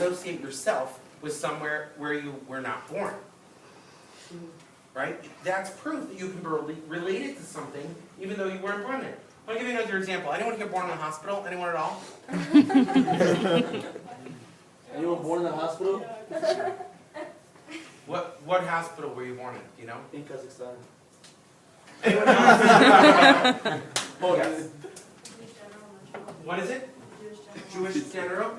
associate yourself with somewhere where you were not born. Right? That's proof that you can be related to something even though you weren't born there. I'll give you another example. Anyone here born in a hospital? Anyone at all? Anyone born in a hospital? What hospital were you born in? Do you know? In Kazakhstan. Anyone else? Oh, Yes. What is it? Jewish General?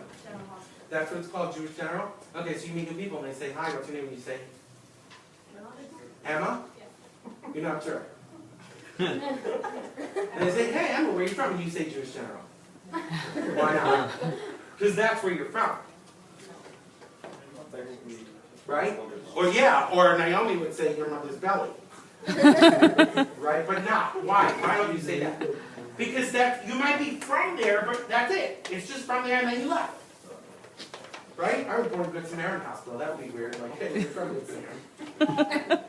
That's what it's called, Jewish General? Okay, so you meet new people and they say, hi, what's your name? And you say, Emma? You're not sure. And they say, hey, Emma, where are you from? And you say Jewish General. Why not? Because that's where you're from. Right? Or Naomi would say your mother's belly. Right? But not. Why? Why don't you say that? Because you might be from there, but that's it. It's just from there and then you left. Right? I was born in Good Samaritan Hospital. That would be weird. Like, hey, you're from Good Samaritan.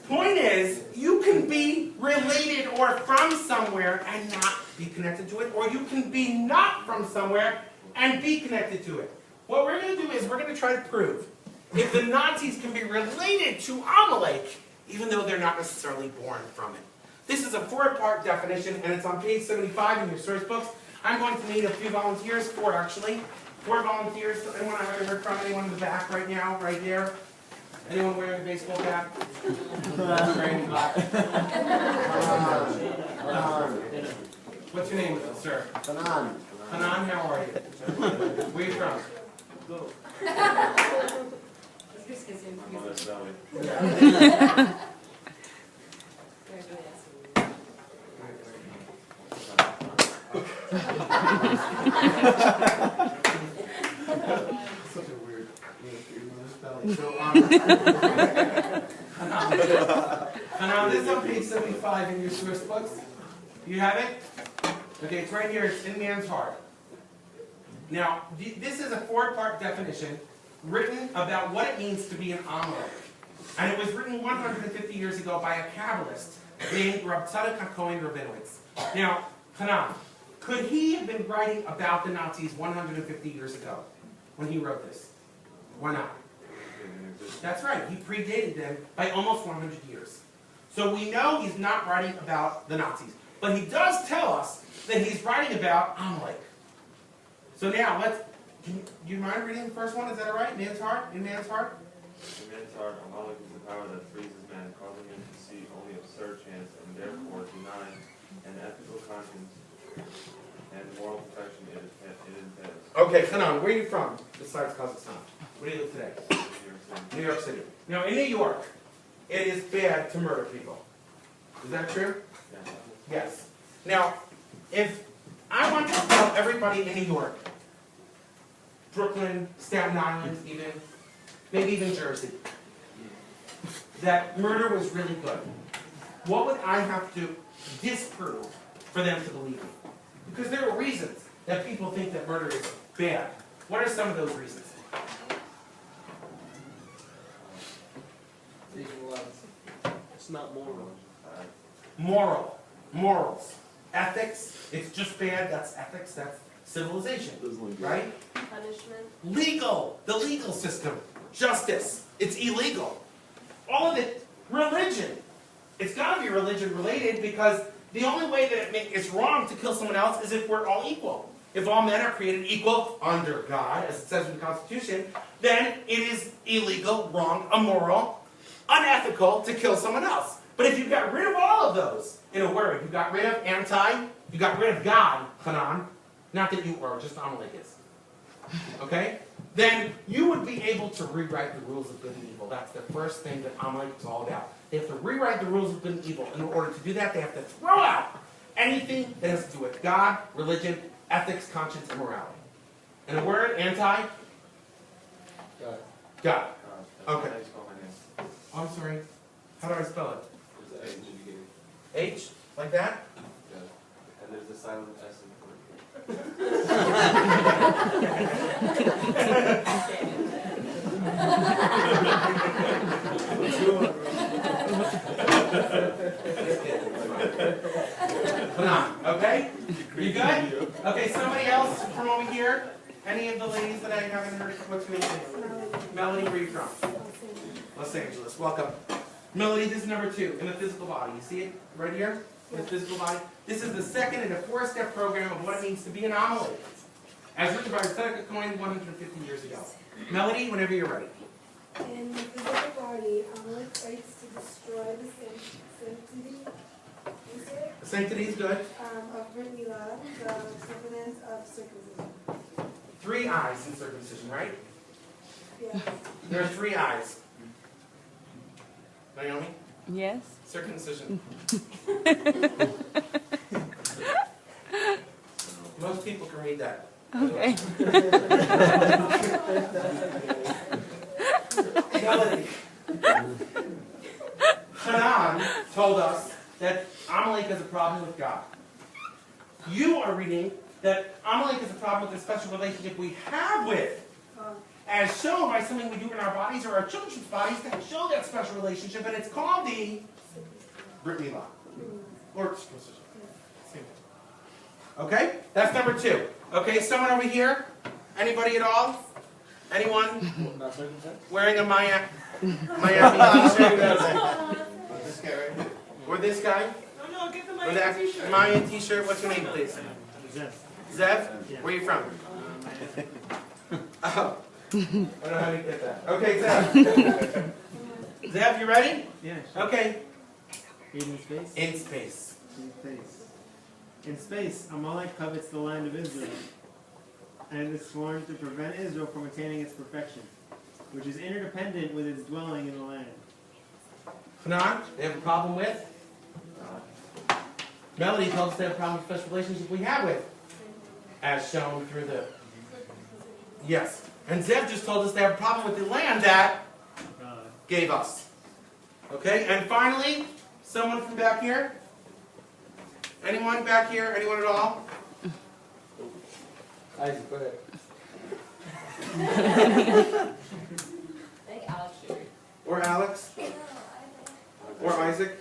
Point is, you can be related or from somewhere and not be connected to it, or you can be not from somewhere and be connected to it. What we're going to do is we're going to try to prove if the Nazis can be related to Amalek, even though they're not necessarily born from it. This is a 4-part definition, and it's on page 75 in your source books. I'm going to need a few volunteers, 4 actually. 4 volunteers. So anyone I haven't heard from? Anyone in the back right now, right there? Anyone wearing a baseball cap? What's your name, sir? Hanan. Hanan, how are you? Where are you from? Such a weird spelling. So, Hanan, this is on page 75 in your source books. You have it? Okay, it's right here. It's in man's heart. Now, this is a 4-part definition written about what it means to be an Amalek. And it was written 150 years ago by a Kabbalist named Rab Tzadok HaKohen Rabinowitz. Now, Hanan, could he have been writing about the Nazis 150 years ago when he wrote this? Why not? That's right. He predated them by almost 100 years. So we know he's not writing about the Nazis. But he does tell us that he's writing about Amalek. So now, do you mind reading the first one? Is that all right? Man's heart? In man's heart? In man's heart, Amalek is the power that freezes man, causing him to see only absurd chance, and therefore denying an ethical conscience and moral perfection it entails. Okay, Hanan, where are you from, besides Kazakhstan? Where do you live today? New York City. Now, in New York, it is bad to murder people. Is that true? Yeah. Yes. Now, if I want to tell everybody in New York, Brooklyn, Staten Island even, maybe even Jersey, that murder was really good, what would I have to disprove for them to believe me? Because there are reasons that people think that murder is bad. What are some of those reasons? It's not moral. Morals. Ethics, it's just bad, that's ethics, that's civilization, right? Punishment. Legal, the legal system. Justice, it's illegal. All of it, religion. It's got to be religion related because the only way that it's wrong to kill someone else is if we're all equal. If all men are created equal under God, as it says in the Constitution, then it is illegal, wrong, immoral, unethical to kill someone else. But if you got rid of all of those, in a word, you got rid of you got rid of God, Hanan, not that you are, just Amalek is. Okay? Then you would be able to rewrite the rules of good and evil. That's the first thing that Amalek is all about. They have to rewrite the rules of good and evil. In order to do that, they have to throw out anything that has to do with God, religion, ethics, conscience, and morality. In a word, anti? God. Okay. Oh, I'm sorry. How do I spell it? H? Like that? Yeah. And there's a silent S in Come on, okay? You good? Okay, somebody else from over here? here? Any of the ladies that I haven't heard? What's your name? Melody, where are you from? Los Angeles. Welcome. Melody, this is number 2 in the physical body. You see it right here? In the physical body. This is the second in a 4-step program of what it means to be an anomaly, as written by Seneca Coin 150 years ago. Melody, whenever you're ready. In the physical body, Amalek fights to destroy the sanctity. Is it? Sanctity is good. Of Brit Milah, the covenant of circumcision. 3 eyes in circumcision, right? Yeah. There are 3 eyes. Naomi? Yes. Circumcision. Most people can read that. Okay. Melody. Hanan told us that Amalek has a problem with God. You are reading that Amalek is a problem with the special relationship we have with, as shown by something we do in our bodies or our children's bodies that show that special relationship, and it's called the Brit Milah. Or circumcision. Same thing. Okay? That's number 2. Okay, someone over here? Anybody at all? Anyone Not circumcised? wearing a Miami t-shirt? This guy right here. Or this guy? No, get the Or that Mayan t-shirt? What's your name, please? Zev? Where are you from? Oh. I don't know how to get that. Okay, Zev. Zev, you ready? Yeah, sure. Okay. In space? In space. In space. In space, Amalek covets the land of Israel, and is sworn to prevent Israel from attaining its perfection, which is interdependent with its dwelling in the land. Hanan, they have a problem with? Melody tells us they have a problem with the special relationship we have with, as shown through the... Yes. And Zev just told us they have a problem with the land that gave us. Okay, and finally, someone from back here? Anyone back here? Anyone at all? Aish, go ahead. Or Alex? Or Isaac?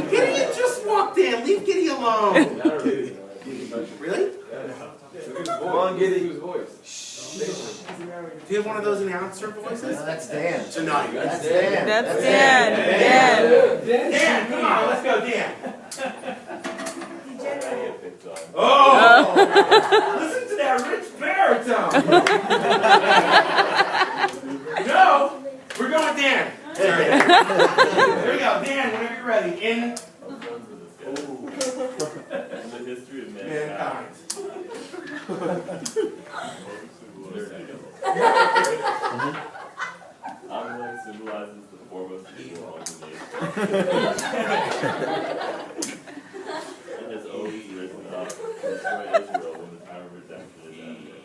Gideon just walked in. Leave Gideon alone. Really? Come on, get it. His voice. Do you have one of those announcer voices? That's Dan. Tonight. That's Dan. That's Dan. Dan. Dan, come on, let's go, Dan. Degenerate. Oh! Listen to that rich baritone. No, we're going with Dan. Sorry. Here we go, Dan. Whenever you're ready. In The history of mankind. Amalek symbolizes the foremost evil among the nations. It has always risen up to destroy Israel when the time of redemption is ended.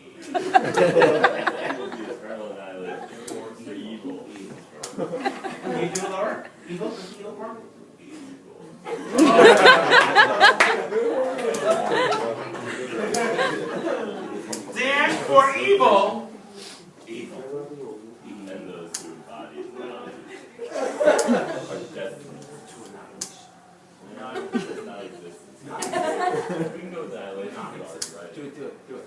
It will be eternal annihilation for evil. Can you do it lower? Evil? Evil form? Dan, for evil. And those who embody it are destined to annihilation. Not existence. We can go with annihilation, right? Do it, do it, do it.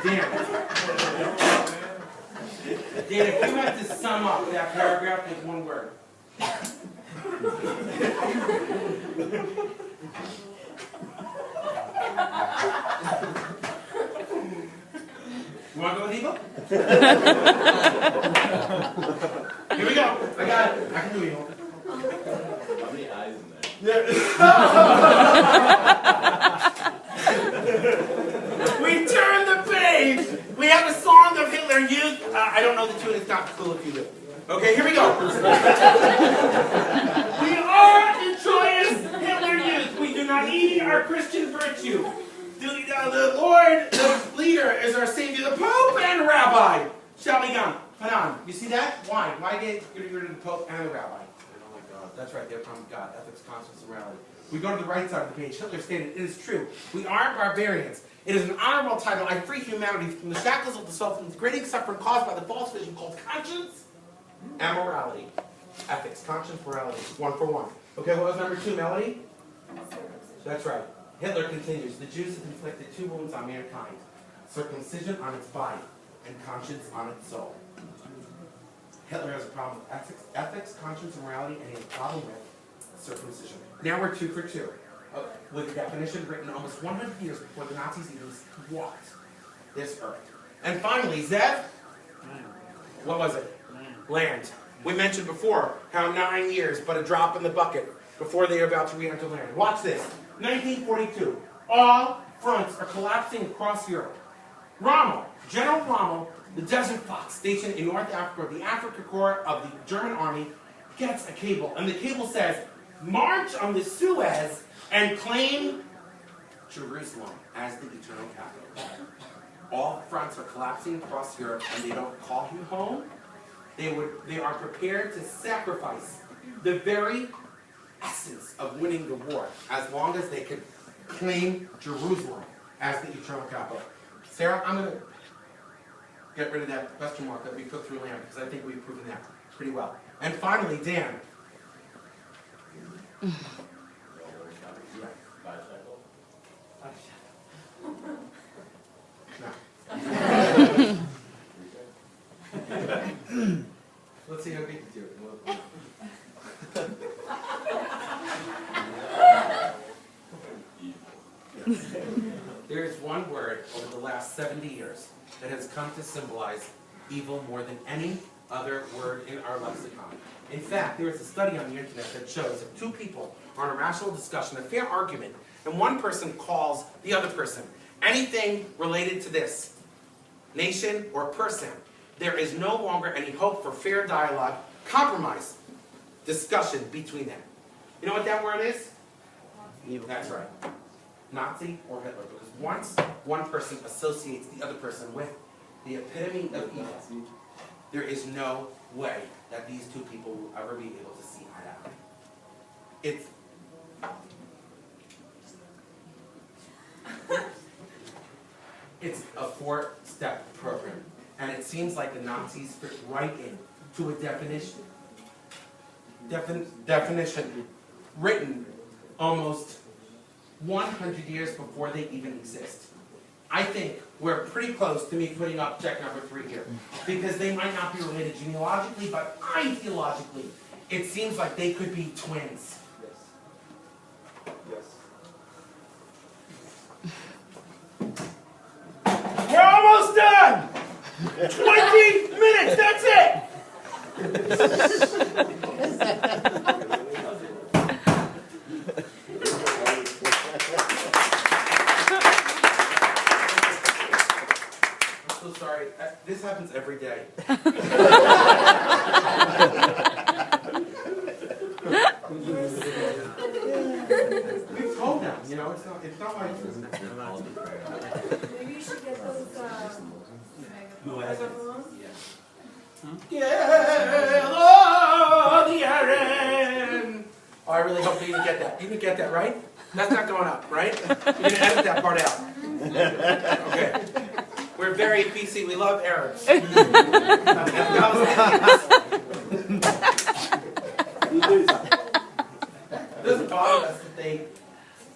Dan, if you had to sum up that paragraph with one word. You want to go with evil? Here we go. I got it. I can do evil. How many eyes in there? We turn the page. We have a song of Hitler Youth. I don't know the tune. It's not cool if you do. Okay, here we go. We are the joyous Hitler Youth. We do not need our Christian virtue. The Lord, the leader, is our Savior, the Pope and Rabbi. Shall be gone. Hanan, you see that? Why? Why get rid of the Pope and the Rabbi? Oh my God. That's right, they're from God. Ethics, conscience, and morality. We go to the right side of the page. Hitler stated, "It is true. We are barbarians. It is an honorable title. I free humanity from the shackles of the self and the degrading suffering caused by the false vision called conscience and morality." Ethics, conscience, morality. One for one. Okay, what was number 2, Melody? That's right. Hitler continues, "The Jews have inflicted 2 wounds on mankind. Circumcision on its body and conscience on its soul." Hitler has a problem with ethics, conscience, and morality, and he has a problem with circumcision. Now we're 2 for 2. With a definition written almost 100 years before the Nazis even walked this earth. And finally, Zev, what was it? Land. We mentioned before how 9 years, but a drop in the bucket before they are about to re-enter land. Watch this. 1942. All fronts are collapsing across Europe. Rommel, General Rommel, the Desert Fox, stationed in North Africa, the Africa Corps of the German Army, gets a cable. And the cable says, "March on the Suez and claim Jerusalem as the eternal capital." All fronts are collapsing across Europe, and they don't call him home. They are prepared to sacrifice the very essence of winning the war, as long as they can claim Jerusalem as the eternal capital. Sarah, I'm going to get rid of that question mark that we put through land, because I think we've proven that pretty well. And finally, Dan. No. Let's see how big you do it. There is one word over the last 70 years that has come to symbolize evil more than any other word in our lexicon. In fact, there is a study on the internet that shows if 2 people are in a rational discussion, a fair argument, and one person calls the other person anything related to this nation or person, there is no longer any hope for fair dialogue, compromise, discussion between them. You know what that word is? Evil. That's right. Nazi or Hitler. Because once one person associates the other person with the epitome of evil, there is no way that these 2 people will ever be able to see eye to eye. It's a 4-step program. And it seems like the Nazis fit right into a definition written almost 100 years before they even exist. I think we're pretty close to me putting up check number 3 here. Because they might not be related genealogically, but ideologically, it seems like they could be twins. Yes. We're almost done! 20 minutes, that's it! I'm so sorry. This happens every day. We've told them, you know, it's not like Maybe you should get those, megaphones. Oh, I really hope you didn't get that. You didn't get that, right? That's not going up, right? You're going to edit that part out. Okay. We're very PC. We love Arabs. You lose. It doesn't bother us that they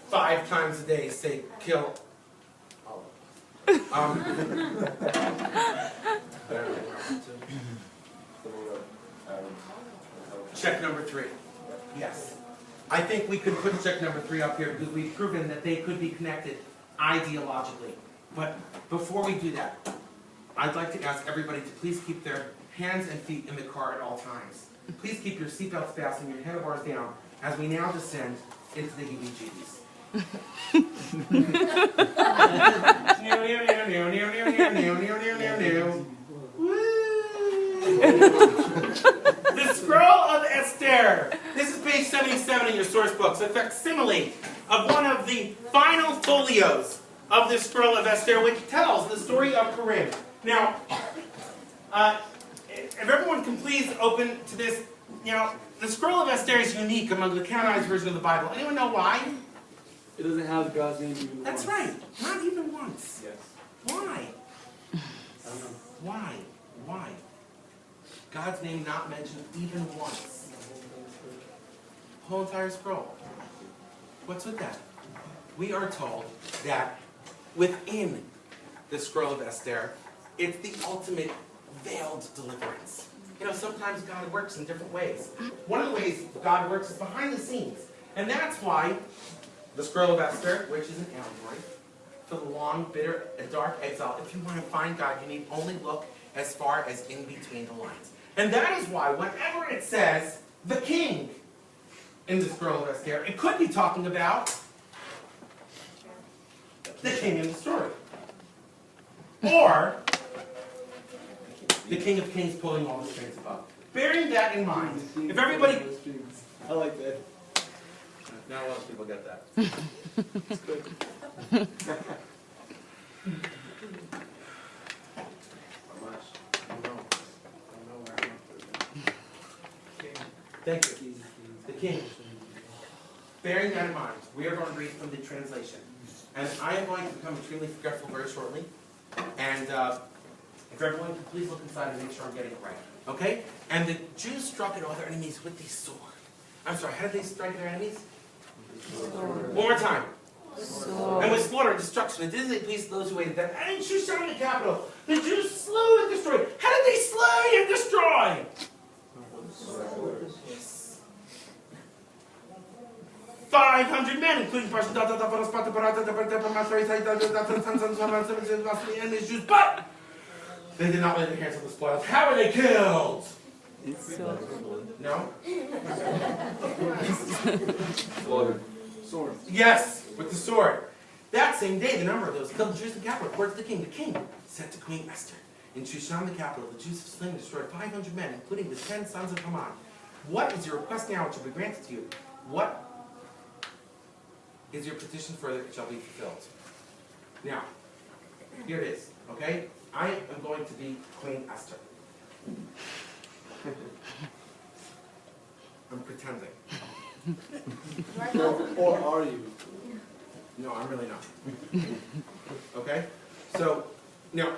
5 times a day say kill. Check number 3. Yes. I think we could put check number 3 up here because we've proven that they could be connected ideologically. But before we do that, I'd like to ask everybody to please keep their hands and feet in the car at all times. Please keep your seatbelts fastened and your handlebars down as we now descend into the heebie-jeebies. The Scroll of Esther. This is page 77 in your source books, a facsimile of one of the final folios of the Scroll of Esther, which tells the story of Purim. Now, if everyone can please open to this Now, the scroll of Esther is unique among the canonized version of the Bible. Anyone know why? It doesn't have God's name even That's once. right. Not even once. Yes. Why? I don't know. Why? Why? God's name not mentioned even once. Whole entire scroll. What's with that? We are told that within the scroll of Esther, it's the ultimate veiled deliverance. You know, sometimes God works in different ways. One of the ways God works is behind the scenes. And that's why the scroll of Esther, which is an allegory for the long, bitter, and dark exile, if you want to find God, you need only look as far as in between the lines. And that is why whenever it says the king in the scroll of Esther, it could be talking about the king in the story. Or the King of Kings pulling all the strings above. Bearing that in mind, if everybody... I like that. Not a lot of people get that. It's good. Thank you. The king. Bearing that in mind, we are going to read from the translation. And I am going to become extremely forgetful very shortly. And if everyone could please look inside and make sure I'm getting it right. Okay? And the Jews struck at all their enemies with the sword. I'm sorry, how did they strike at their enemies? One more time. And with slaughter and destruction, and did they please those who waited them? And in Shushan the capital, the Jews slew and destroyed. How did they slay and destroy? Yes. 500 men, including Parsha, and his Jews, but they did not lay their hands on the spoils. How were they killed? No? Sword. Yes, with the sword. That same day, the number of those killed the Jews in the capital, according to the king. The king said to Queen Esther, in Shushan the capital, the Jews have slain and destroyed 500 men, including the 10 sons of Haman. What is your request now which will be granted to you? What is your petition further it shall be fulfilled? Now, here it is, okay? I am going to be Queen Esther. I'm pretending. Or are you? No, I'm really not. Okay? So, now,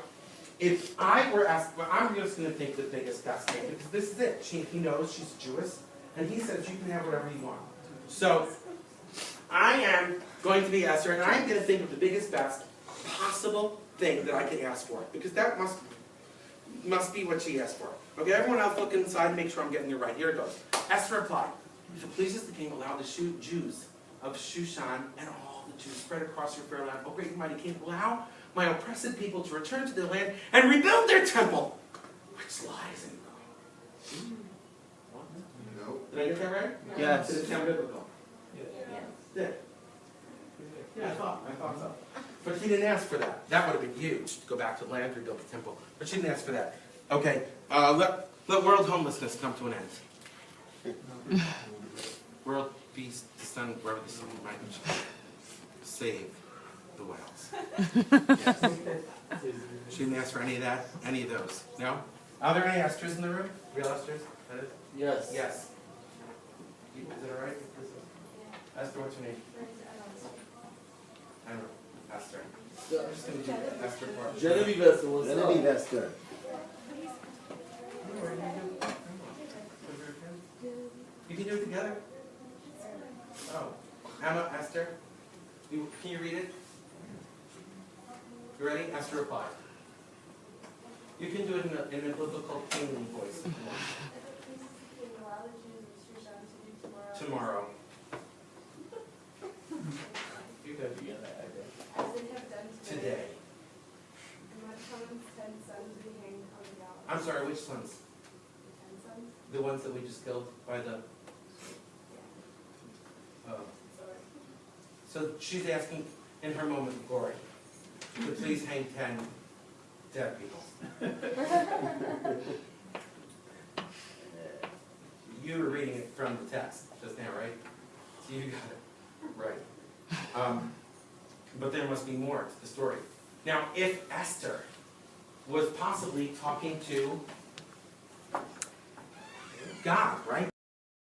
if I were asked, well, I'm just going to think the biggest best thing, because this is it. He knows she's Jewish, and he says you can have whatever you want. So, I am going to be Esther, and I'm going to think of the biggest, best possible thing that I can ask for, because that must be what she asked for. Okay, everyone else look inside and make sure I'm getting it right. Here it goes. Esther replied, if it pleases the king, allow the Jews of Shushan and all the Jews spread across your fair land. O great and mighty king, allow my oppressed people to return to their land and rebuild their temple, which lies in ruin. No. Did I get that right? Yes. Did it sound biblical? Did. Yeah, I thought so. But she didn't ask for that. That would have been huge, to go back to the land, rebuild the temple. But she didn't ask for that. Okay, let world homelessness come to an end. World peace, descend wherever the sun might save the whales. Yes. She didn't ask for any of that, any of those. No? Are there any Esthers in the room? Real Esthers? That is? Yes. Yes. Is that all right? Esther, what's your name? I don't know. Esther. I'm just going to do Esther part. Genevieve Esther, what's up? Genevieve Esther. You can do it together? Oh. Emma, Esther? Can you read it? You ready? Esther replied. You can do it in a biblical kingly voice if you want. Tomorrow. You could be in that. As they have done Today. And my sons, 10 sons be hanged on the gallows. I'm sorry, which sons? 10 sons? The ones that we just killed by the... Oh. Sorry. So she's asking, in her moment of glory, to please hang 10 dead people. You were reading it from the text just now, right? So you got it. Right. But there must be more to the story. Now, if Esther was possibly talking to God, right?